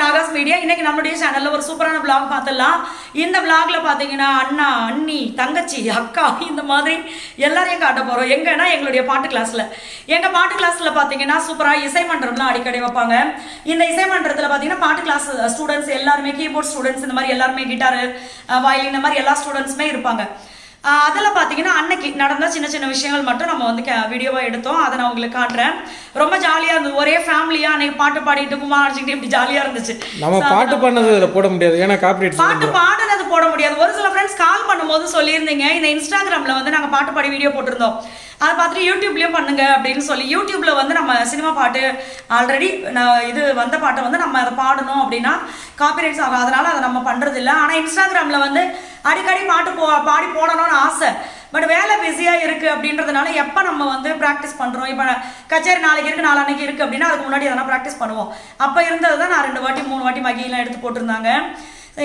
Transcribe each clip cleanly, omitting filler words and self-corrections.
நாகாஸ் media. இன்னைக்கு நம்மளுடைய சேனல்ல ஒரு சூப்பரான vlog பார்த்தலாம். இந்த vlogல பாத்தீங்கன்னா அண்ணா, அண்ணி, தங்கச்சி, அக்கா இந்த மாதிரி எல்லாரையும் காட்ட போறோம். எங்கன்னா எங்களுடைய பாட்டு கிளாஸ்ல. எங்க பாட்டு கிளாஸ்ல பாத்தீங்கன்னா சூப்பரா இசை மன்றம்லாம் அடிக்கடி வைப்பாங்க. இந்த இசை மன்றத்துல பாத்தீங்கன்னா பாட்டு கிளாஸ் ஸ்டூடெண்ட்ஸ் எல்லாருமே, கீபோர்ட் ஸ்டூடெண்ட்ஸ் இந்த மாதிரி எல்லாருமே, கிட்டாரு, வயலின் இந்த மாதிரி எல்லா ஸ்டூடெண்ட்ஸுமே இருப்பாங்க. அதில் பார்த்தீங்கன்னா அன்னைக்கு நடந்த சின்ன சின்ன விஷயங்கள் மட்டும் நம்ம வந்து வீடியோவாக எடுத்தோம். அதை நான் உங்களுக்கு காட்டுறேன். ரொம்ப ஜாலியாக இருந்தது. ஒரே ஃபேமிலியாக அன்னைக்கு பாட்டு பாடிட்டு கும்மா அடிச்சுக்கிட்டு இப்படி ஜாலியாக இருந்துச்சு. நம்ம பாட்டு பண்ணது அதில் போட முடியாது, ஏன்னா காப்பிரைட். பாட்டு பாடுனது போட முடியாது. ஒரு சில ஃப்ரெண்ட்ஸ் கால் பண்ணும்போது சொல்லியிருந்தீங்க, இந்த இன்ஸ்டாகிராமில் வந்து நாங்கள் பாட்டு பாடி வீடியோ போட்டிருந்தோம், அதை பார்த்துட்டு யூடியூப்லேயும் பண்ணுங்க அப்படின்னு சொல்லி. யூடியூப்பில் வந்து நம்ம சினிமா பாட்டு ஆல்ரெடி இது வந்த பாட்டை வந்து நம்ம அதை பாடணும் அப்படின்னா காப்பிரைட்ஸ் ஆகும். அதனால் அதை நம்ம பண்ணுறது இல்லை. ஆனால் இன்ஸ்டாகிராமில் வந்து அடிக்கடி பாட்டு பாடி போடணும்னு ஆசை. பட் வேலை பிஸியாக இருக்குது அப்படின்றதுனால எப்போ நம்ம வந்து ப்ராக்டிஸ் பண்ணுறோம். இப்போ கச்சேரி நாளைக்கு இருக்குது, நாளைக்கு இருக்குது அப்படின்னா அதுக்கு முன்னாடி எதனா ப்ராக்டிஸ் பண்ணுவோம். அப்போ இருந்தது தான் நான் 2 வாட்டி 3 வாட்டி மகியெல்லாம் எடுத்து போட்டிருந்தாங்க.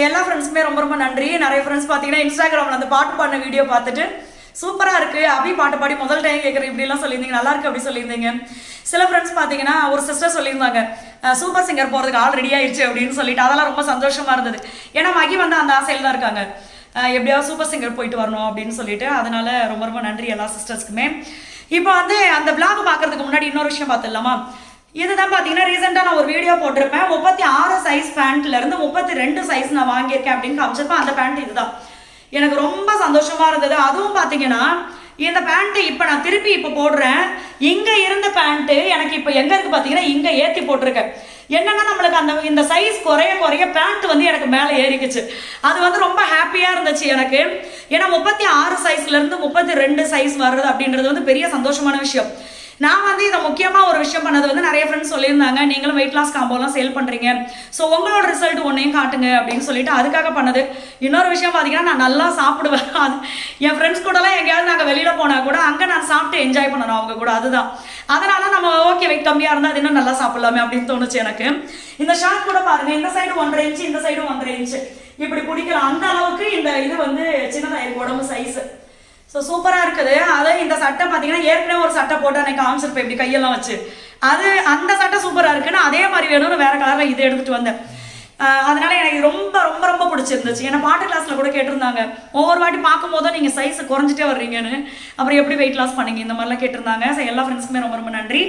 எல்லா ஃப்ரெண்ட்ஸுமே ரொம்ப ரொம்ப நன்றி. நிறைய ஃப்ரெண்ட்ஸ் பார்த்தீங்கன்னா இன்ஸ்டாகிராமில் அந்த பாட்டு பாடின வீடியோ பார்த்துட்டு சூப்பராக இருக்குது, அபி பாட்டு பாடி முதல் டைம் கேட்குறேன் இப்படிலாம் சொல்லியிருந்தீங்க, நல்லா இருக்குது அப்படி சொல்லியிருந்தீங்க. சில ஃப்ரெண்ட்ஸ் பார்த்தீங்கன்னா ஒரு சிஸ்டர் சொல்லியிருந்தாங்க சூப்பர் சிங்கர் போகிறதுக்கு ஆல் ரெடி ஆயிடுச்சு அப்படின்னு சொல்லிட்டு. அதெல்லாம் ரொம்ப சந்தோஷமாக இருந்தது. ஏன்னா மகி வந்து அந்த ஆசையில் தான் இருக்காங்க, எப்படியாவது சூப்பர் சிங்கர் போயிட்டு வரணும் அப்படின்னு சொல்லிட்டு. அதனால ரொம்ப ரொம்ப நன்றி எல்லா சிஸ்டர்ஸ்க்குமே. இப்போ வந்து அந்த விளாக் பார்க்கறதுக்கு முன்னாடி இன்னொரு விஷயம் பார்த்துடலாமா? இதுதான் பார்த்தீங்கன்னா ரீசெண்டாக நான் ஒரு வீடியோ போட்டிருப்பேன். 36 சைஸ் பேண்ட்லேருந்து 32 சைஸ் நான் வாங்கியிருக்கேன் அப்படின்னு காமிச்சிருப்பேன். அந்த பேண்ட் இதுதான். எனக்கு ரொம்ப சந்தோஷமா இருந்தது. அதுவும் பார்த்தீங்கன்னா இந்த பேண்ட்டு இப்போ நான் திருப்பி இப்போ போடுறேன். இங்கே இருந்த பேண்ட்டு எனக்கு இப்போ எங்கே இருக்குது பார்த்தீங்கன்னா இங்கே ஏற்றி போட்டிருக்கேன். என்னன்னா நம்மளுக்கு இந்த சைஸ் குறைய பேண்ட் வந்து எனக்கு மேலே ஏறிக்குச்சு. அது வந்து ரொம்ப ஹாப்பியாக இருந்துச்சு எனக்கு. ஏன்னா 36 சைஸ்லேருந்து 32 சைஸ் வர்றது அப்படின்றது வந்து பெரிய சந்தோஷமான விஷயம். நான் வந்து இதை முக்கியமாக ஒரு விஷயம் பண்ணது வந்து நிறைய ஃப்ரெண்ட்ஸ் சொல்லியிருந்தாங்க, நீங்களும் வெயிட் லாஸ் காம்போலாம் சேல் பண்ணுறீங்க, ஸோ உங்களோட ரிசல்ட் ஒன்றையும் காட்டுங்க அப்படின்னு சொல்லிட்டு அதுக்காக பண்ணது. இன்னொரு விஷயம் பார்த்தீங்கன்னா நான் நல்லா சாப்பிடுவேன். அது என் ஃப்ரெண்ட்ஸ் கூடலாம் எங்கேயாவது நாங்கள் வெளியில் போனால் கூட அங்கே நான் சாப்பிட்டு என்ஜாய் பண்ணணும் அவங்க கூட. அதுதான் அதனால நம்ம ஓகே வெயிட் கம்மியாக இருந்தால் அது இன்னும் நல்லா சாப்பிடலாமே அப்படின்னு தோணுச்சு எனக்கு. இந்த ஷார்ட் கூட பாருங்கள், இந்த சைடு 1.5 இன்ச்சு, இந்த சைடு 1.5 இன்ச்சு இப்படி பிடிக்கலாம். அந்த அளவுக்கு இந்த இது வந்து சின்னதாக இருக்கு உடம்பு சைஸு. ஸோ சூப்பராக இருக்குது. அது இந்த சட்டை பார்த்தீங்கன்னா ஏற்கனவே ஒரு சட்டை போட்டு அன்னைக்கு காமிச்சிருப்பேன் இப்படி கையெல்லாம் வச்சு. அது அந்த சட்டை சூப்பராக இருக்குன்னு அதே மாதிரி வேணும்னு வேற கலரில் இதை எடுத்துகிட்டு வந்தேன். அதனால எனக்கு ரொம்ப ரொம்ப ரொம்ப பிடிச்சிருந்துச்சு. ஏன்னா பாட்டு கிளாஸில் கூட கேட்டிருந்தாங்க, ஒவ்வொரு வாட்டி பார்க்கும் போதும் நீங்கள் சைஸ் குறைஞ்சிட்டே வர்றீங்கன்னு, அப்புறம் எப்படி வெயிட் லாஸ் பண்ணீங்க இந்த மாதிரிலாம் கேட்டிருந்தாங்க. ஸோ எல்லா ஃப்ரெண்ட்ஸுக்குமே ரொம்ப ரொம்ப நன்றி.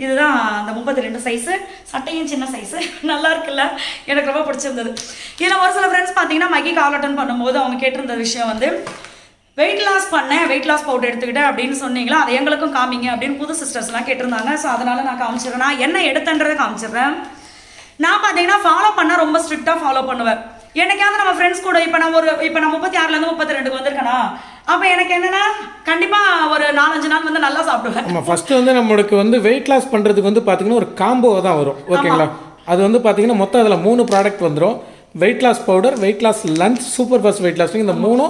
இதுதான் அந்த 32 சைஸு, சட்டையும் சின்ன சைஸு, நல்லா இருக்குல்ல, எனக்கு ரொம்ப பிடிச்சிருந்தது. இதில் ஒரு சில ஃப்ரெண்ட்ஸ் பார்த்தீங்கன்னா மகி கால் அட்டன் பண்ணும்போது அவங்க கேட்டிருந்த விஷயம் வந்து வெயிட் லாஸ் பண்ணேன், வெயிட் லாஸ் பவுடர் எடுத்துக்கிட்டேன் அப்படின்னு சொன்னீங்களா, அது எங்களுக்கும் காமிங்க அப்படின்னு புது சிஸ்டர்ஸ்லாம் கேட்டிருந்தாங்க. ஸோ அதனால நான் காமிச்சிடுறேன். நான் என்ன எடுத்தேன்றதை காமிச்சிடுறேன். நான் பார்த்தீங்கன்னா ஃபாலோ பண்ண ரொம்ப ஸ்ட்ரிக்டாக ஃபாலோ பண்ணுவேன். என்னைக்காவது நம்ம ஃப்ரெண்ட்ஸ் கூட இப்போ நான் 36லேருந்து 32க்கு வந்திருக்கேனா, அப்போ எனக்கு என்னன்னா கண்டிப்பாக ஒரு 4-5 நாள் வந்து நல்லா சாப்பிடுவேன். ஆமாம், ஃபஸ்ட்டு வந்து நம்மளுக்கு வந்து வெயிட் லாஸ் பண்ணுறதுக்கு வந்து பார்த்தீங்கன்னா ஒரு காம்போ தான் வரும், ஓகேங்களா? அது வந்து பார்த்தீங்கன்னா மொத்தம் அதில் 3 ப்ராடக்ட் வந்துடும். Weight loss powder, weight loss lunch, super fast weight loss, இந்த 3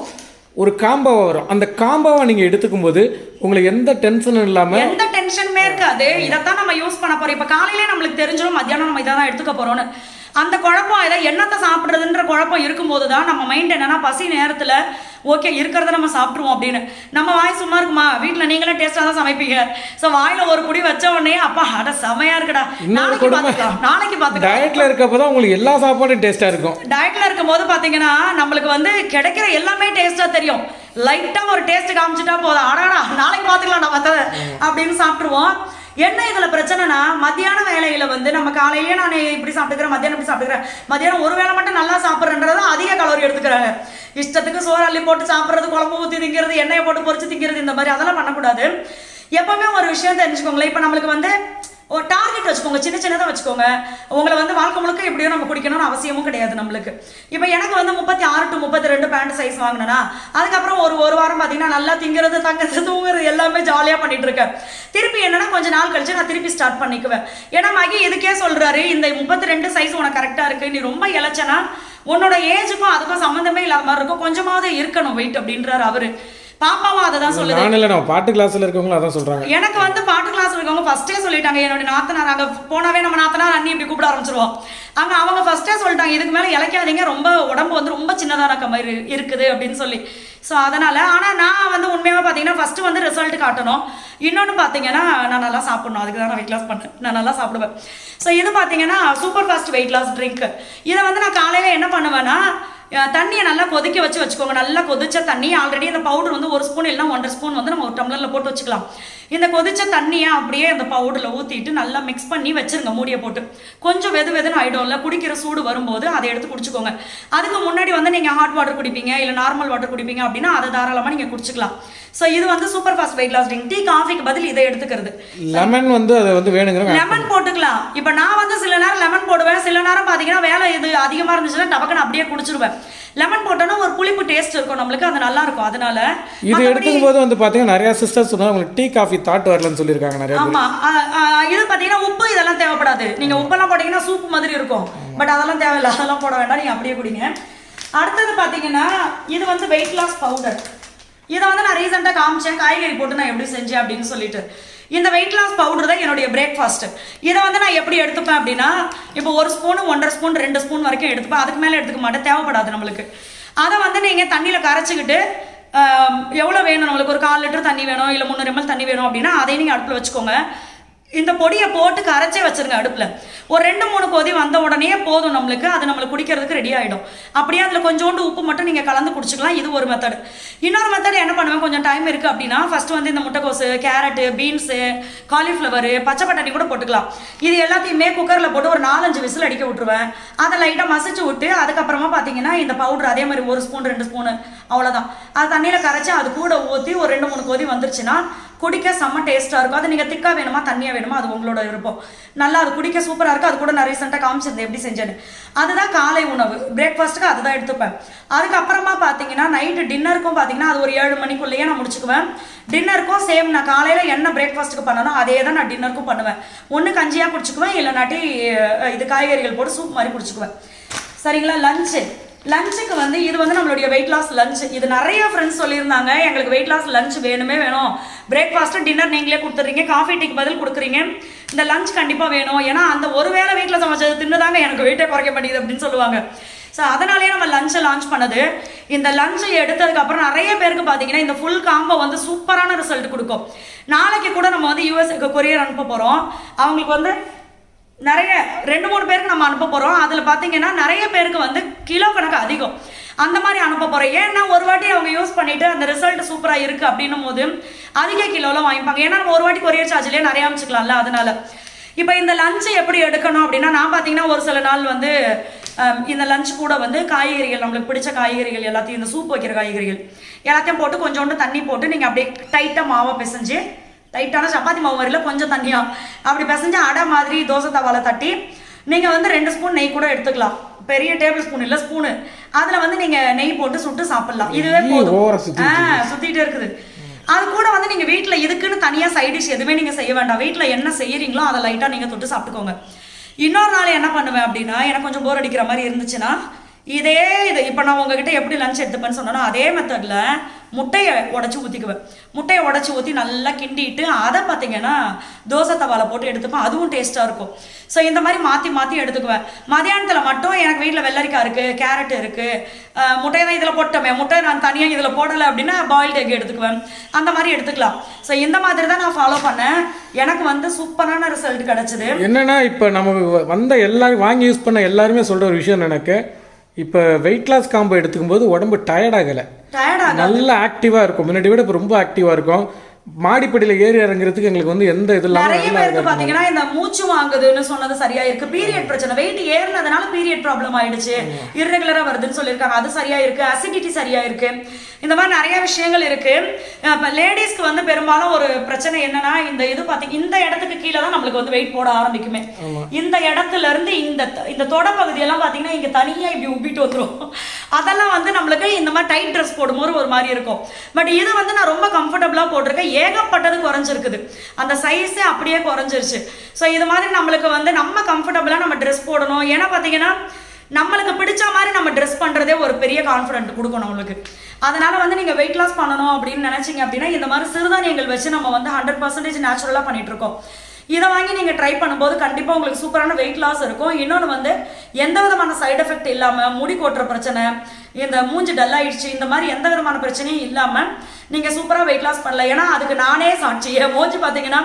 ஒரு காம்போவா வரும். அந்த காம்போவை நீங்க எடுத்துக்கும் போது உங்களுக்கு எந்த டென்ஷனும் இல்லாம, எந்த டென்ஷனுமே இருக்காது. இதைத்தான் நம்ம யூஸ் பண்ண போறோம். இப்ப காலையிலே நம்மளுக்கு தெரிஞ்சிடும் மத்தியானம் நம்ம இதான் எடுத்துக்க போறோம்னு. அந்த குழப்பம் இதை என்னத்தை சாப்பிட்றதுன்ற குழப்பம் இருக்கும்போது தான் நம்ம மைண்ட் என்னன்னா பசி நேரத்தில் ஓகே இருக்கிறத நம்ம சாப்பிட்ருவோம் அப்படின்னு. நம்ம வாய் சும்மா இருக்குமா? வீட்டில் நீங்களே டேஸ்ட்டாக தான் சமைப்பீங்க. ஸோ வாயில் ஒரு குடி வச்ச உடனே அப்பா அட செமையா இருக்குடா, நாளைக்கு பார்த்துக்கலாம். டயட்ல இருக்கப்போ தான் உங்களுக்கு எல்லா சாப்பாடும் டேஸ்ட்டாக இருக்கும். டயட்ல இருக்கும் போது பார்த்தீங்கன்னா நம்மளுக்கு வந்து கிடைக்கிற எல்லாமே டேஸ்ட்டாக தெரியும். லைட்டாக ஒரு டேஸ்ட் காமிச்சிட்டா போதும், அடாடா நாளைக்கு பார்த்துக்கலாம் நம்ம அப்படின்னு சாப்பிட்ருவோம். என்ன இதில் பிரச்சனைனா மத்தியான வேலையில் வந்து நம்ம காலையிலேயே நான் இப்படி சாப்பிட்டுக்கிறேன், மத்தியானம் இப்படி சாப்பிட்டுக்கிறேன், மத்தியானம் ஒரு வேளை மட்டும் நல்லா சாப்பிட்றேன்றது அதிக கலோரி எடுத்துக்கிறாங்க. இஷ்டத்துக்கு சோறு அள்ளி போட்டு சாப்பிட்றது, குழம்பு ஊற்றி திங்கிறது, எண்ணெயை போட்டு பொரிச்சு திங்கிறது, இந்த மாதிரி அதெல்லாம் பண்ணக்கூடாது. எப்பவுமே ஒரு விஷயம் தெரிஞ்சுக்கோங்களேன். இப்போ நம்மளுக்கு வந்து ஒரு டார்கெட் வச்சுக்கோங்க, சின்னதாக வச்சுக்கோங்க. உங்களை வந்து வாழ்க்கை முழுக்க எப்படியோ நம்ம குடிக்கணும்னு அவசியமும் கிடையாது நம்மளுக்கு. இப்போ எனக்கு வந்து 36 to 32 பேண்ட் சைஸ் வாங்கினேன்னா அதுக்கப்புறம் ஒரு வாரம் பார்த்தீங்கன்னா நல்லா திங்கிறது, தங்கிறது, தூங்குறது எல்லாமே ஜாலியாக பண்ணிட்டு இருக்கேன். திருப்பி என்னன்னா கொஞ்ச நாள் கழிச்சு நான் திருப்பி ஸ்டார்ட் பண்ணிக்குவேன். ஏன்னா மகி இதுக்கே சொல்றாரு, இந்த 32 சைஸ் உனக்கு கரெக்டாக இருக்கு, நீ ரொம்ப இழைச்சனா உன்னோட ஏஜுக்கும் அதுக்கும் சம்மந்தமே இல்லாத மாதிரி இருக்கும், கொஞ்சமாவது இருக்கணும் வெயிட் அப்படின்றாரு அவரு. பாப்பாவும் அதை தான் சொல்லுது. நான் இல்லை, நம்ம பாட்டு கிளாஸ்ல இருக்கவங்களும் அதான் சொல்றாங்க. எனக்கு வந்து பாட்டு கிளாஸ் இருக்கவங்க ஃபர்ஸ்டே சொல்லிட்டாங்க. என்னோட நாத்தனார் அங்கே போனாவே நம்ம நாத்தனார் அண்ணி இப்படி கூப்பிட ஆரம்பிச்சிருவோம். அங்கே அவங்க ஃபர்ஸ்டே சொல்லிட்டாங்க, இதுக்கு மேலே இழைக்காதீங்க, ரொம்ப உடம்பு வந்து ரொம்ப சின்னதாக இருக்க மாதிரி இருக்குது அப்படின்னு சொல்லி. ஸோ அதனால் ஆனால் நான் வந்து உண்மையாக பார்த்தீங்கன்னா ஃபஸ்ட்டு வந்து ரிசல்ட் காட்டணும். இன்னொன்று பார்த்தீங்கன்னா நான் நல்லா சாப்பிடணும், அதுக்கு தான் நான் வெயிட் லாஸ் பண்ணேன். நான் நல்லா சாப்பிடுவேன். ஸோ இது பார்த்தீங்கன்னா super fast weight loss drink. இதை வந்து நான் காலையில் என்ன பண்ணுவேன்னா, தண்ணியை நல்லா கொதிக்க வச்சுக்கோங்க. நல்லா கொதிச்ச தண்ணி, ஆல்ரெடி இந்த பவுடர் வந்து 1 ஸ்பூன் இல்லைனா 1.5 ஸ்பூன் வந்து நம்ம ஒரு டம்ளரில் போட்டு வச்சுக்கலாம். இந்த கொதிச்ச தண்ணியை அப்படியே அந்த பவுடரில் ஊற்றிட்டு நல்லா மிக்ஸ் பண்ணி வச்சுருங்க மூடியை போட்டு. கொஞ்சம் வெதுன்னு ஆகிடும்ல, குடிக்கிற சூடு வரும்போது அதை எடுத்து குடிச்சுக்கோங்க. அதுக்கு முன்னாடி வந்து நீங்கள் ஹாட் வாட்டர் குடிப்பீங்க இல்லை நார்மல் வாட்டர் குடிப்பீங்க அப்படின்னா அதை தாராளமாக நீங்கள் குடிச்சிக்கலாம். ஸோ இது வந்து super fast weight loss drink. Tea காஃபிக்கு பதில் இதை எடுத்துக்கிறது. லெமன் வந்து அதை வந்து வேணுங்கிற லெமன் போட்டுக்கலாம். இப்போ நான் வந்து சில நேரம் லெமன் போடுவேன், சில நேரம் பார்த்தீங்கன்னா வேலை இது அதிகமாக இருந்துச்சுன்னா டபக்குன்னு அப்படியே குடிச்சிருவேன். லெமன் போட்டோன்னா ஒரு புளிப்பு டேஸ்ட் இருக்கும் நம்மளுக்கு, அது நல்லா இருக்கும். அதனால இது எடுக்கும் போது வந்து பார்த்தீங்கன்னா நிறைய சிஸ்டர்ஸ் சொன்னாங்க உங்களுக்கு டீ காஃபி தாட் வரலன்னு சொல்லியிருக்காங்க நிறைய. ஆமாம், இது பார்த்தீங்கன்னா உப்பு இதெல்லாம் தேவைப்படாது. நீங்கள் உப்பெல்லாம் போட்டிங்கன்னா சூப் மாதிரி இருக்கும். பட் அதெல்லாம் தேவையில்லை, அதெல்லாம் போட வேண்டாம், நீங்கள் அப்படியே குடிங்க. அடுத்தது பார்த்தீங்கன்னா இது வந்து வெயிட் லாஸ் பவுடர். இதை வந்து நான் ரீசெண்டாக காமிச்சேன், காய்கறி போட்டு நான் எப்படி செஞ்சேன் அப்படின்னு சொல்லிட்டு. இந்த வெயிட் லாஸ் பவுடர் தான் என்னுடைய பிரேக்ஃபாஸ்ட். இதை வந்து நான் எப்படி எடுத்துப்பேன் அப்படின்னா, இப்போ 1 ஸ்பூன் 1.5 ஸ்பூன் 2 ஸ்பூன் வரைக்கும் எடுத்துப்பேன். அதுக்கு மேலே எடுத்துக்க மாட்டேன், தேவைப்படாது நம்மளுக்கு. அதை வந்து நீங்கள் தண்ணியில் கரைச்சிக்கிட்டு எவ்வளோ வேணும் நம்மளுக்கு, ஒரு 1/4 லிட்டர் தண்ணி வேணும் இல்லை 300 ml தண்ணி வேணும் அப்படின்னா அதையும் நீங்கள் அடுப்பில் வச்சுக்கோங்க. இந்த பொடியை போட்டு கரைச்சே வச்சிருங்க அடுப்பில். ஒரு 2-3 கொதி வந்த உடனே போதும் நம்மளுக்கு, அது நம்மளுக்கு குடிக்கிறதுக்கு ரெடி ஆகிடும். அப்படியே அதில் கொஞ்சோண்டு உப்பு மட்டும் நீங்கள் கலந்து குடிச்சிக்கலாம். இது ஒரு மெத்தட். இன்னொரு மெத்தட் என்ன பண்ணுவேன், கொஞ்சம் டைம் இருக்குது அப்படின்னா ஃபஸ்ட்டு வந்து இந்த முட்டைக்கோசு, கேரட்டு, பீன்ஸு, காலிஃப்ளவரு, பச்சை பட்டாணி கூட போட்டுக்கலாம். இது எல்லாத்தையுமே குக்கரில் போட்டு ஒரு 4-5 விசில் அடிக்க விட்டுருவேன். அதை லைட்டாக மசிச்சு விட்டு அதுக்கப்புறமா பார்த்தீங்கன்னா இந்த பவுடர் அதே மாதிரி 1 ஸ்பூன் 2 ஸ்பூனு அவ்வளோதான். அது தண்ணியில் கரைச்சி அது கூட ஊற்றி ஒரு 2-3 கொதி வந்துருச்சுன்னா குடிக்க செம்ம டேஸ்ட்டாக இருக்கும். அது நீங்கள் திக்காக வேணுமா தண்ணியாக வேணுமா அது உங்களோட விருப்பம். நல்லா அது குடிக்க சூப்பராக இருக்கும். அது கூட நான் ரீசெண்டாக காமிச்சிருந்தேன் எப்படி செஞ்சேன்னு. அதுதான் காலை உணவு. பிரேக்ஃபாஸ்ட்டுக்கு அதுதான் எடுத்துப்பேன். அதுக்கப்புறமா பார்த்தீங்கன்னா நைட்டு டின்னருக்கும் பார்த்தீங்கன்னா அது ஒரு 7 மணிக்குள்ளேயே நான் முடிச்சுக்குவேன். டின்னருக்கும் சேம் நான் காலையில் என்ன பிரேக்ஃபாஸ்ட்டுக்கு பண்ணணும் அதே தான் நான் டின்னருக்கும் பண்ணுவேன். ஒன்று கஞ்சியாக குடிச்சுக்குவேன், இல்லைனாட்டி இது காய்கறிகள் போட்டு சூப் மாதிரி குடிச்சுக்குவேன். சரிங்களா? லஞ்சுக்கு வந்து இது வந்து நம்மளுடைய வெயிட் லாஸ் லஞ்ச். இது நிறைய ஃப்ரெண்ட்ஸ் சொல்லியிருந்தாங்க, எங்களுக்கு வெயிட் லாஸ் லஞ்ச் வேணும், பிரேக்ஃபாஸ்ட்டு டின்னர் நீங்களே கொடுத்துறீங்க, காஃபி டீக்கு பதில் கொடுக்குறீங்க, இந்த லஞ்ச் கண்டிப்பாக வேணும். ஏன்னா அந்த ஒரு வேளை வீட்டில் சமைச்சது தின்னுதாங்க எனக்கு வெயிட்டே குறைக்க மாட்டேங்குது அப்படின்னு சொல்லுவாங்க. ஸோ அதனாலேயே நம்ம லஞ்சை லான்ச் பண்ணது. இந்த லஞ்சை எடுத்ததுக்கப்புறம் நிறைய பேருக்கு பார்த்தீங்கன்னா இந்த ஃபுல் காம்போ வந்து சூப்பரான ரிசல்ட் கொடுக்கும். நாளைக்கு கூட நம்ம வந்து யூஎஸ்க்கு கொரியர் அனுப்ப போகிறோம். அவங்களுக்கு வந்து நிறைய 2-3 பேருக்கு நம்ம அனுப்ப போகிறோம். அதில் பார்த்தீங்கன்னா நிறைய பேருக்கு வந்து கிலோ கணக்கு அதிகம் அந்த மாதிரி அனுப்ப போகிறோம். ஏன்னா ஒரு வாட்டி அவங்க யூஸ் பண்ணிவிட்டு அந்த ரிசல்ட் சூப்பராக இருக்குது அப்படின்னும் போது அதிக கிலோலாம் வாங்கிப்பாங்க. ஏன்னா நம்ம ஒரு வாட்டி கொரியர் சார்ஜ்லேயே நிறைய அமைச்சிக்கலாம்ல. அதனால இப்போ இந்த லஞ்சை எப்படி எடுக்கணும் அப்படின்னா, நான் பார்த்தீங்கன்னா ஒரு சில நாள் வந்து இந்த லஞ்ச் கூட வந்து காய்கறிகள், நம்மளுக்கு பிடிச்ச காய்கறிகள் எல்லாத்தையும், இந்த சூப் வைக்கிற காய்கறிகள் எல்லாத்தையும் போட்டு கொஞ்சோண்டு தண்ணி போட்டு நீங்கள் அப்படியே டைட்டாக மாவை பிசைஞ்சு, டைட்டான சப்பாத்தி மாவு மாதிரில கொஞ்சம் தண்ணியாக அப்படி பிசைஞ்சு அடை மாதிரி தோசை தவால தட்டி நீங்கள் வந்து 2 ஸ்பூன் நெய் கூட எடுத்துக்கலாம். பெரிய டேபிள் ஸ்பூன் இல்லை ஸ்பூனு, அதில் வந்து நீங்கள் நெய் போட்டு சுட்டு சாப்பிட்லாம். இதுவே போதும். சுற்றிட்டே இருக்குது. அது கூட வந்து நீங்கள் வீட்டில் இதுக்குன்னு தனியாக சைட் டிஷ் எதுவுமே நீங்கள் செய்ய வேண்டாம். வீட்டில் என்ன செய்கிறீங்களோ அதை லைட்டாக நீங்கள் தொட்டு சாப்பிட்டுக்கோங்க. இன்னொரு நாள் என்ன பண்ணுவேன் அப்படின்னா, எனக்கு கொஞ்சம் போர் அடிக்கிற மாதிரி இருந்துச்சுன்னா இது இப்போ நான் உங்ககிட்ட எப்படி லஞ்ச் எடுத்துப்பேன்னு சொன்னோன்னா அதே மெத்தடில் முட்டையை உடச்சி ஊற்றிக்குவேன். முட்டையை உடச்சி ஊற்றி நல்லா கிண்டிட்டு அதை பார்த்தீங்கன்னா தோசை தவால போட்டு எடுத்துப்பேன். அதுவும் டேஸ்ட்டாக இருக்கும். ஸோ இந்த மாதிரி மாற்றி எடுத்துக்குவேன். மதியானத்தில் மட்டும் எனக்கு வீட்டில் வெள்ளரிக்காய் இருக்குது, கேரட் இருக்குது, முட்டையை தான் இதில் போட்டோமே, முட்டை நான் தனியாக இதில் போடலை அப்படின்னா பாயில்டு எக் எடுத்துக்குவேன். அந்த மாதிரி எடுத்துக்கலாம். ஸோ இந்த மாதிரி தான் நான் ஃபாலோ பண்ணேன். எனக்கு வந்து சூப்பரான ரிசல்ட் கிடச்சிது. என்னென்னா இப்போ நம்ம வந்த எல்லாரும் வாங்கி யூஸ் பண்ண எல்லாருமே சொல்கிற ஒரு விஷயம், எனக்கு இப்போ வெயிட் லாஸ் காம்போ எடுத்துக்கும் போது உடம்பு டயர்டாகலை, நல்லா ஆக்டிவாக இருக்கும். முன்னாடி விட இப்போ ரொம்ப ஆக்டிவாக இருக்கும். மாடிப்படியில் ஏறி இறங்குறதுக்கு எங்களுக்கு வந்து எந்த இது நிறைய பேருக்கு பாத்தீங்கன்னா இந்த மூச்சு வாங்குதுன்னு சொன்னது சரியா இருக்கு. பீரியட் பிரச்சனை, வெயிட் ஏறினதுனால பீரியட் ப்ராப்ளம் ஆயிடுச்சு, இர்ரெகுலரா வருதுன்னு சொல்லியிருக்காங்க. அது சரியா இருக்கு. அசிடிட்டி சரியா இருக்கு. இந்த மாதிரி நிறைய விஷயங்கள் இருக்கு. இப்போ லேடிஸ்க்கு வந்து பெரும்பாலும் ஒரு பிரச்சனை என்னன்னா, இந்த இது பாத்தீங்க இந்த இடத்துக்கு கீழே தான் நம்மளுக்கு வந்து வெயிட் போட ஆரம்பிக்குமே. இந்த இடத்துல இருந்து இந்த தொட பகுதியெல்லாம் பாத்தீங்கன்னா இங்க தனியா இப்படி உப்பிட்டு வந்துடும். அதெல்லாம் வந்து நம்மளுக்கு இந்த மாதிரி டைட் ட்ரெஸ் போடும்போது ஒரு மாதிரி இருக்கும். பட் இது வந்து நான் ரொம்ப கம்ஃபர்டபுளா போட்டிருக்கேன். ஏகப்பட்டது குறைஞ்சிருக்குது, அந்த சைஸே அப்படியே குறைஞ்சிருச்சு. ஸோ இது மாதிரி நம்மளுக்கு வந்து நம்ம கம்ஃபர்டபுளாக நம்ம ட்ரெஸ் போடணும். ஏன்னா பார்த்தீங்கன்னா நம்மளுக்கு பிடிச்ச மாதிரி நம்ம ட்ரெஸ் பண்ணுறதே ஒரு பெரிய கான்ஃபிடென்ட் கொடுக்கணும் அவங்களுக்கு. அதனால வந்து நீங்கள் வெயிட் லாஸ் பண்ணணும் அப்படின்னு நினச்சிங்க அப்படின்னா இந்த மாதிரி சிறுதானியங்கள் வச்சு நம்ம வந்து 100% நேச்சுரலாக பண்ணிட்டு இருக்கோம். இதை வாங்கி நீங்கள் ட்ரை பண்ணும்போது கண்டிப்பாக உங்களுக்கு சூப்பரான வெயிட் லாஸ் இருக்கும். இன்னொன்று வந்து எந்த விதமான சைடு எஃபெக்ட் இல்லாமல், முடி கொட்டுற பிரச்சனை, இந்த மூஞ்சி டல் ஆயிடுச்சு, இந்த மாதிரி எந்த விதமான பிரச்சனையும் இல்லாமல் நீங்கள் சூப்பராக வெயிட் லாஸ் பண்ணல. ஏன்னா அதுக்கு நானே சாட்சி. என் மூஞ்சி பார்த்தீங்கன்னா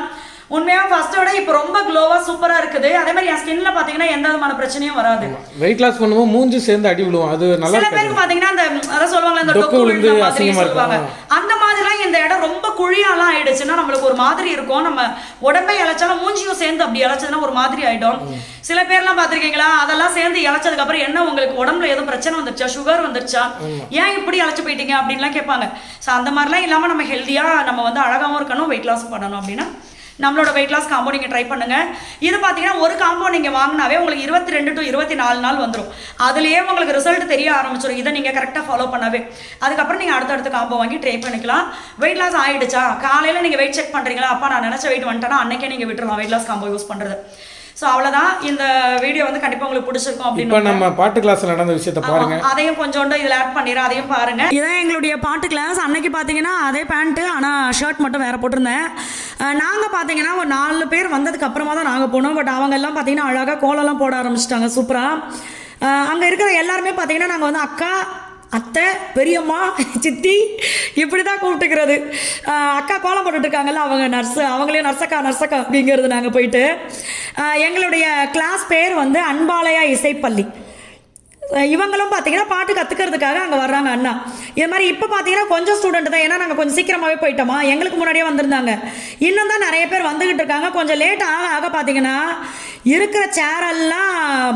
உண்மையாக ஃபர்ஸ்ட்டோட இப்போ ரொம்ப க்ளோவாக சூப்பராக இருக்குது. அதே மாதிரி என் ஸ்கின்ல பார்த்தீங்கன்னா எந்த விதமான பிரச்சனையும் வராது. வெயிட் லாஸ் பண்ணும்போது மூஞ்சி சேர்ந்து அடி விழுவும். அது நல்லா சில பேருக்கு பார்த்தீங்கன்னா அந்த அதான் சொல்லுவாங்க இந்த டொக்கு விழுந்த மாதிரி சொல்லுவாங்க. அந்த மாதிரிலாம் இந்த இடம் ரொம்ப குழியாலாம் ஆயிடுச்சுன்னா நம்மளுக்கு ஒரு மாதிரி இருக்கும். நம்ம உடம்பை இழைச்சாலும் மூஞ்சியும் சேர்ந்து அப்படி இழைச்சதுன்னா ஒரு மாதிரி ஆயிடும். சில பேர்லாம் பார்த்துருக்கீங்களா, அதெல்லாம் சேர்ந்து இழைச்சதுக்கு அப்புறம் என்ன உங்களுக்கு உடம்புல எதுவும் பிரச்சனை வந்துருச்சா, சுகர் வந்துருச்சா, ஏன் இப்படி இழைச்சு போயிட்டீங்க அப்படின்லாம் கேட்பாங்க. ஸோ அந்த மாதிரிலாம் இல்லாமல் நம்ம ஹெல்த்தியாக நம்ம வந்து அழகாகவும் இருக்கணும், வெயிட் லாஸ் பண்ணணும் அப்படின்னா நம்மளோட வெயிட் லாஸ் காம்போ நீங்கள் ட்ரை பண்ணுங்க. இது பார்த்தீங்கன்னா ஒரு காம்போ நீங்கள் வாங்கினாவே உங்களுக்கு 22 to 24 நாள் வந்துடும். அதுலேயே உங்களுக்கு ரிசல்ட் தெரிய ஆரம்பிச்சிடும். இதை நீங்கள் கரெக்டாக ஃபாலோ பண்ணாவே அதுக்கப்புறம் நீங்கள் அடுத்தடுத்த காம்போ வாங்கி ட்ரை பண்ணிக்கலாம். வெயிட் லாஸ் ஆகிடுச்சா, காலையில் நீங்கள் வெயிட் செக் பண்ணுறீங்களா, அப்பா நான் நினச்ச வெயிட் வந்துட்டேன்னா அன்னைக்கே நீங்கள் விட்டுருலாம் வெயிட் லாஸ் காம்போ யூஸ் பண்ணுறது. ஸோ அவ்வளோதான். இந்த வீடியோ வந்து கண்டிப்பாக உங்களுக்கு பிடிச்சிருக்கும் அப்படின்னு நம்ம பாட்டு கிளாஸில் நடந்த விஷயத்தை பாருங்க. அதையும் கொஞ்சோண்டு இதில் ஆட் பண்ணிடுறேன், அதையும் பாருங்க. இதான் எங்களுடைய பாட்டு கிளாஸ். அன்னைக்கு பார்த்தீங்கன்னா அதே பேண்ட்டு, ஆனால் ஷர்ட் மட்டும் வேற போட்டிருந்தேன். நாங்கள் பார்த்தீங்கன்னா ஒரு 4 பேர் வந்ததுக்கு அப்புறமா தான் நாங்கள் போனோம். பட் அவங்க எல்லாம் பார்த்தீங்கன்னா அழகாக கோலம்லாம் போட ஆரம்பிச்சிட்டாங்க சூப்பராக. அங்கே இருக்கிற எல்லாருமே பார்த்தீங்கன்னா நாங்கள் வந்து அக்கா, அத்தை, பெரியம்மா, சித்தி இப்படி தான் கூப்பிட்டுக்கிறது. அக்கா கோலம் போட்டுட்ருக்காங்கல்ல, அவங்க நர்ஸு, அவங்களே நர்சக்கா அப்படிங்கிறது. நாங்கள் போயிட்டு எங்களுடைய கிளாஸ் பேர் வந்து அன்பாலயா இசைப்பள்ளி. இவங்களும் பார்த்தீங்கன்னா பாட்டு கற்றுக்கிறதுக்காக அங்கே வர்றாங்க அண்ணா. இது மாதிரி இப்போ பார்த்தீங்கன்னா கொஞ்சம் ஸ்டூடெண்ட் தான், ஏன்னா நாங்கள் கொஞ்சம் சீக்கிரமாகவே போயிட்டோமா, எங்களுக்கு முன்னாடியே வந்திருந்தாங்க. இன்னும் தான் நிறைய பேர் வந்துக்கிட்டு இருக்காங்க. கொஞ்சம் லேட் ஆக பார்த்தீங்கன்னா இருக்கிற சேரெல்லாம்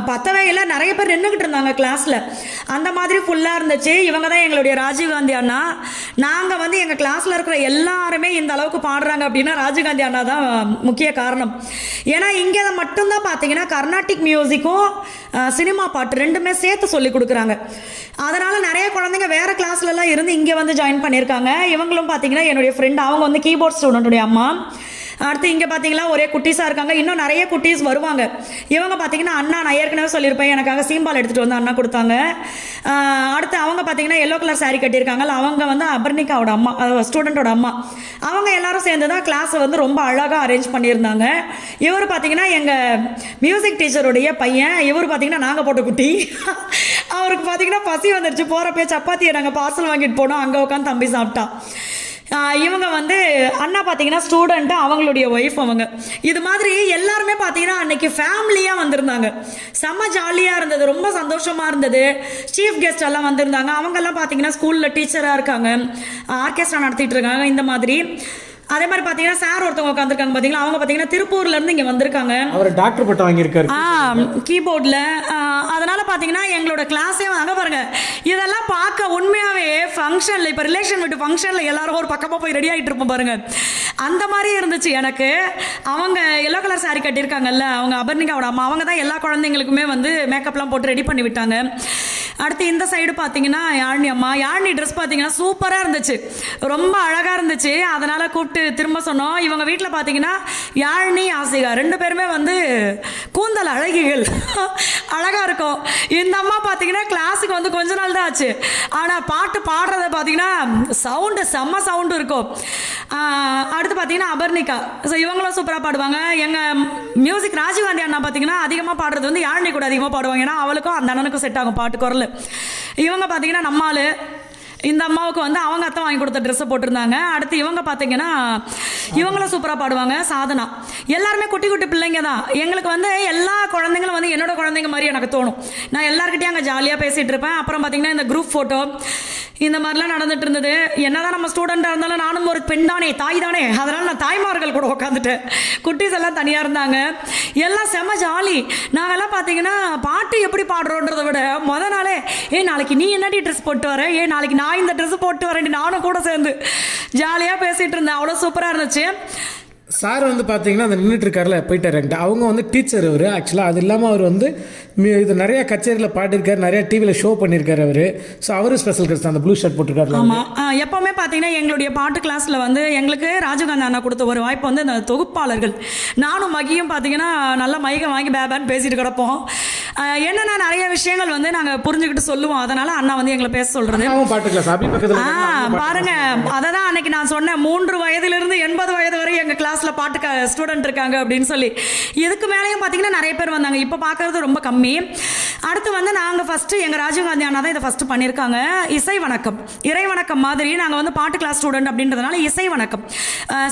பத்தவே இல்லை, நிறைய பேர் நின்றுக்கிட்டு இருந்தாங்க கிளாஸில். அந்த மாதிரி ஃபுல்லாக இருந்துச்சு. இவங்க தான் எங்களுடைய ராஜீவ்காந்தி அண்ணா. நாங்கள் வந்து எங்கள் கிளாஸில் இருக்கிற எல்லாருமே இந்த அளவுக்கு பாடுறாங்க அப்படின்னா ராஜீவ்காந்தி அண்ணா தான் முக்கிய காரணம். ஏன்னா இங்கே மட்டும்தான் பார்த்தீங்கன்னா கர்நாடிக் மியூசிக்கும் சினிமா பாட்டு ரெண்டுமே சேர்த்து சொல்லி கொடுக்குறாங்க. அதனால் நிறைய குழந்தைங்க வேறு கிளாஸ்லலாம் இருந்து இங்கே வந்து ஜாயின் பண்ணியிருக்காங்க. இவங்களும் பார்த்தீங்கன்னா என்னுடைய ஃப்ரெண்ட், அவங்க வந்து கீபோர்ட் ஸ்டூடெண்ட்டுடைய அம்மா. அடுத்து இங்கே பார்த்தீங்கன்னா ஒரே குட்டீஸாக இருக்காங்க. இன்னும் நிறைய குட்டீஸ் வருவாங்க. இவங்க பார்த்தீங்கன்னா அண்ணா, நான் ஏற்கனவே சொல்லியிருப்பேன், எனக்காக சீம்பால் எடுத்துகிட்டு வந்து அண்ணா கொடுத்தாங்க. அடுத்து அவங்க பார்த்தீங்கன்னா எல்லோ கலர் சாரீ கட்டியிருக்காங்கல்ல, அவங்க வந்து அபர்ணிகாவோட அம்மா, ஸ்டூடெண்ட்டோட அம்மா. அவங்க எல்லாரும் சேர்ந்து தான் கிளாஸை வந்து ரொம்ப அழகாக அரேஞ்ச் பண்ணியிருந்தாங்க. இவர் பார்த்தீங்கன்னா எங்கள் மியூசிக் டீச்சருடைய பையன். இவர் பார்த்தீங்கன்னா நாங்கள் போட்ட குட்டி. அவருக்கு பார்த்தீங்கன்னா பசி வந்துடுச்சு, போகிறப்பே சப்பாத்தியை நாங்கள் பார்சல் வாங்கிட்டு போனோம், அங்கே உட்காந்து தம்பி சாப்பிட்டா. இவங்க வந்து அண்ணா பார்த்தீங்கன்னா ஸ்டூடெண்ட்டு, அவங்களுடைய ஒய்ஃப் அவங்க. இது மாதிரி எல்லாருமே பார்த்தீங்கன்னா அன்னைக்கு ஃபேமிலியாக வந்திருந்தாங்க. செம்ம ஜாலியாக இருந்தது, ரொம்ப சந்தோஷமாக இருந்தது. சீஃப் கெஸ்ட் எல்லாம் வந்திருந்தாங்க. அவங்கெல்லாம் பார்த்தீங்கன்னா ஸ்கூலில் டீச்சராக இருக்காங்க, ஆர்கெஸ்ட்ரா நடத்திட்டு இருக்காங்க. இந்த மாதிரி அதே மாதிரி பார்த்தீங்கன்னா சார் ஒருத்தவங்க உட்காந்துருக்காங்க பார்த்தீங்களா, அவங்க பார்த்தீங்கன்னா திருப்பூர்லேருந்து இங்கே வந்திருக்காங்க. அவர் டாக்டர் பட்டம் வாங்கியிருக்காரு கீபோர்டில். அதனால் பார்த்தீங்கன்னா எங்களோட கிளாஸே அங்கே பாருங்க. இதெல்லாம் பார்க்க உண்மையாகவே ஃபங்க்ஷனில், இப்போ ரிலேஷன் வீட்டு ஃபங்க்ஷனில் எல்லாரும் ஒரு பக்கமாக போய் ரெடி ஆகிட்டு இருப்போம் பாருங்க, அந்த மாதிரி இருந்துச்சு எனக்கு. அவங்க எல்லோ கலர் சாரி கட்டியிருக்காங்கல்ல, அவங்க அபர்ணிகாவோட அம்மா, அவங்க தான் எல்லா குழந்தைங்களுக்குமே வந்து மேக்கப்லாம் போட்டு ரெடி பண்ணி விட்டாங்க. அடுத்து இந்த சைடு பார்த்தீங்கன்னா யாழினி அம்மா. யாழினி ட்ரெஸ் பார்த்தீங்கன்னா சூப்பராக இருந்துச்சு, ரொம்ப அழகாக இருந்துச்சு. அதனால் கூப்பிட்டு திரும்ப சொன்னோம். இவங்க வீட்டில் பார்த்தீங்கன்னா யாழினி, ஆசிகா 2 பேருமே வந்து கூந்தல் அழகிகள், அழகாக இருக்கும். இந்த அம்மா பார்த்தீங்கன்னா கிளாஸுக்கு வந்து கொஞ்ச நாள் தான் ஆச்சு, ஆனால் பாட்டு பாடுறத பார்த்தீங்கன்னா சவுண்டு செம்ம சவுண்டு இருக்கும். அடுத்து பார்த்தீங்கன்னா அபர்ணிகா. ஸோ இவங்களும் சூப்பராக பாடுவாங்க. எங்கள் மியூசிக் ராஜீவ்காந்தி அண்ணா பார்த்தீங்கன்னா அதிகமாக பாடுறது வந்து யாழினி கூட அதிகமாக பாடுவாங்க, ஏன்னா அவளுக்கும் அந்த அண்ணனுக்கும் செட் ஆகும் பாட்டு குரல். இவங்க பார்த்தீங்கன்னா நம்மால். இந்த அம்மாவுக்கு வந்து அவங்க அத்தை வாங்கி கொடுத்த ட்ரெஸ்ஸை போட்டிருந்தாங்க. அடுத்து இவங்க பார்த்தீங்கன்னா இவங்களும் சூப்பராக பாடுவாங்க, சாதனா. எல்லாருமே குட்டி குட்டி பிள்ளைங்க தான். எங்களுக்கு வந்து எல்லா குழந்தைங்களும் வந்து என்னோட குழந்தைங்க மாதிரி எனக்கு தோணும். நான் எல்லாருக்கிட்டையும் அங்கே ஜாலியாக பேசிகிட்டு இருப்பேன். அப்புறம் பார்த்தீங்கன்னா இந்த குரூப் ஃபோட்டோ இந்த மாதிரிலாம் நடந்துட்டு இருந்தது. என்னதான் நம்ம ஸ்டூடெண்ட்டாக இருந்தாலும் நானும் ஒரு பெண் தானே, தாய் தானே, அதனால் நான் தாய்மார்கள் கூட உட்காந்துட்டேன். குட்டீஸ் எல்லாம் தனியாக இருந்தாங்க. எல்லாம் செம்ம ஜாலி. நாங்கள்லாம் பார்த்தீங்கன்னா பாட்டு எப்படி பாடுறோன்றதை விட நாளே நாளைக்கு நீ என்னடி ட்ரெஸ் போட்டு வர, நாளைக்கு நான் இந்த ட்ரெஸ் போட்டு வரேன், நானும் கூட சேர்ந்து ஜாலியாக பேசிகிட்டு இருந்தேன். அவ்வளோ சூப்பராக இருந்துச்சு. சார் வந்து பார்த்தீங்கன்னா அந்த நின்றுட்டு இருக்காருல போயிட்டாருன்ட்டு, அவங்க வந்து டீச்சர் அவர் ஆக்சுவலாக. அது இல்லாமல் அவர் வந்து இது நிறைய கச்சேரியில் பாடிருக்காரு, நிறைய டிவியில் ஷோ பண்ணியிருக்காரு அவர். ஸோ அவரும் ஸ்பெஷல் கெஸ்ட், அந்த ப்ளூ ஷர்ட் போட்டிருக்காரு. ஆமாம், எப்போவுமே பார்த்தீங்கன்னா எங்களுடைய பாட்டு கிளாஸில் வந்து எங்களுக்கு ராஜீவ்காந்தி அண்ணா கொடுத்த ஒரு வாய்ப்பு வந்து இந்த தொகுப்பாளர்கள் நானும் மகியும் பார்த்தீங்கன்னா நல்லா மைக்கை வாங்கி பேபான்னு பேசிட்டு கிடப்போம். என்னென்ன நிறைய விஷயங்கள் வந்து நாங்கள் புரிஞ்சுக்கிட்டு சொல்லுவோம், அதனால அண்ணா வந்து எங்களை பேச சொல்றது. பாட்டு கிளாஸ் அப்படி பக்கத்தில் பாருங்க, அதை தான் அன்னைக்கு நான் சொன்னேன், 3 வயதிலிருந்து 80 வயது வரை எங்கள் கிளாஸில் பாட்டு ஸ்டூடெண்ட் இருக்காங்க அப்படின்னு சொல்லி. இதுக்கு மேலேயும் பார்த்தீங்கன்னா நிறைய பேர் வந்தாங்க. இப்போ பார்க்கறது ரொம்ப கம்மி. அடுத்து வந்து நாங்கள் ஃபஸ்ட்டு எங்கள் ராஜீவ்காந்தி அண்ணா தான் இதை ஃபஸ்ட்டு பண்ணியிருக்காங்க. இசை வணக்கம், இறை வணக்கம் மாதிரி நாங்கள் வந்து பாட்டு கிளாஸ் ஸ்டூடெண்ட் அப்படின்றதுனால இசை வணக்கம்,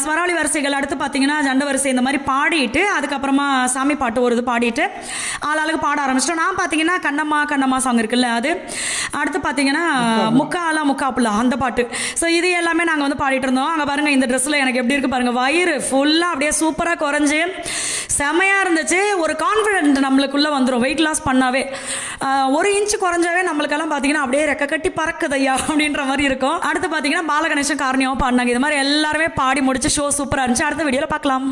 ஸ்வராளி வரிசைகள், அடுத்து பார்த்தீங்கன்னா ஜண்ட வரிசை, இந்த மாதிரி பாடிட்டு அதுக்கப்புறமா சாமி பாட்டு ஒரு இது பாடிட்டு ஆளாளுக்கு பாட ஆரம்பிச்சிட்டோம். நான் பார்த்தீங்கன்னா கண்ணம்மா கண்ணம்மா சாங் இருக்குல்ல அது, அடுத்து பார்த்தீங்கன்னா முக்காலா முக்காப்புலா அந்த பாட்டு. ஸோ இது எல்லாமே நாங்கள் வந்து பாடிட்டு இருந்தோம். அங்கே பாருங்கள் இந்த ட்ரெஸ்ஸில் எனக்கு எப்படி இருக்குது பாருங்கள், வயிறு ஃபுல்லாக அப்படியே சூப்பராக குறைஞ்சி செமையாக இருந்துச்சு. ஒரு கான்ஃபிடென்ட் நம்மளுக்குள்ளே வந்துடும் வெயிட் லாஸ் பண்ணாவே. 1 இன்ச்சு குறைஞ்சாவே நம்மளுக்கெல்லாம் பார்த்தீங்கன்னா அப்படியே ரெக்க கட்டி பறக்குதையா அப்படின்ற மாதிரி இருக்கும். அடுத்து பார்த்தீங்கன்னா பாலகணேசன் காரணியாவும் பாடினாங்க. இது மாதிரி எல்லாருமே பாடி முடிச்சு ஷோ சூப்பராக இருந்துச்சு. அடுத்த வீடியோவில் பார்க்கலாம்.